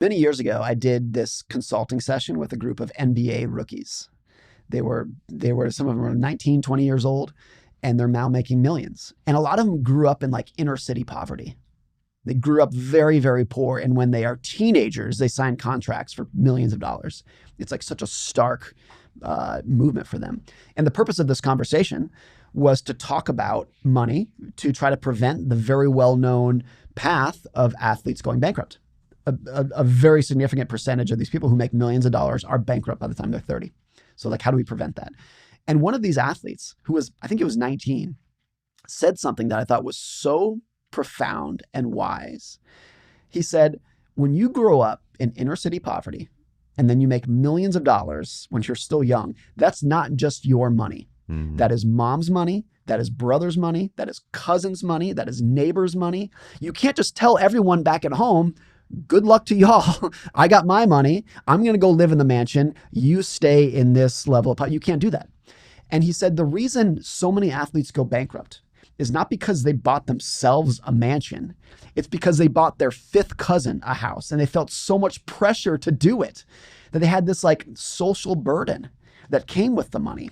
Many years ago, I did this consulting session with a group of NBA rookies. Some of them were 19, 20 years old, and they're now making millions. And a lot of them grew up in like inner city poverty. They grew up very, very poor. And when they are teenagers, they sign contracts for millions of dollars. It's like such a stark movement for them. And the purpose of this conversation was to talk about money, to try to prevent the very well-known path of athletes going bankrupt. A very significant percentage of these people who make millions of dollars are bankrupt by the time they're 30. So like, how do we prevent that? And one of these athletes who was, I think it was 19, said something that I thought was so profound and wise. He said, when you grow up in inner city poverty and then you make millions of dollars when you're still young, that's not just your money. Mm-hmm. That is mom's money. That is brother's money. That is cousin's money. That is neighbor's money. You can't just tell everyone back at home, good luck to y'all. I got my money. I'm going to go live in the mansion. You stay in this level of, you can't do that. And he said the reason so many athletes go bankrupt is not because they bought themselves a mansion. It's because they bought their fifth cousin a house and they felt so much pressure to do it that they had this like social burden that came with the money.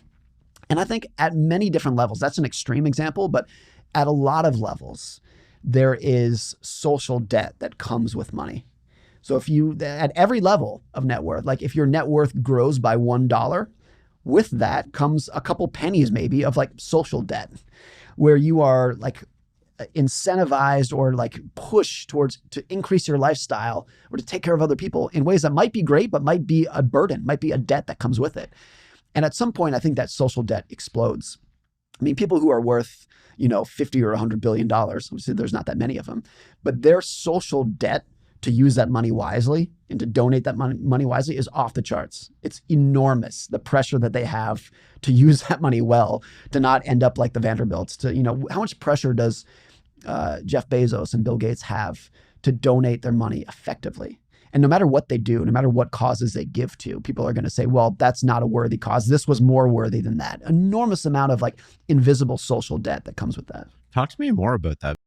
And I think at many different levels, that's an extreme example, but at a lot of levels, there is social debt that comes with money. So if you, at every level of net worth, like if your net worth grows by $1, with that comes a couple pennies maybe of like social debt, where you are like incentivized or like pushed towards to increase your lifestyle or to take care of other people in ways that might be great, but might be a burden, might be a debt that comes with it. And at some point, I think that social debt explodes. I mean, people who are worth, 50 or $100 billion, obviously there's not that many of them, but their social debt to use that money wisely and to donate that money wisely is off the charts. It's enormous, the pressure that they have to use that money well, to not end up like the Vanderbilts. How much pressure does Jeff Bezos and Bill Gates have to donate their money effectively? And no matter what they do, no matter what causes they give to, people are going to say, well, that's not a worthy cause. This was more worthy than that. Enormous amount of like invisible social debt that comes with that. Talk to me more about that.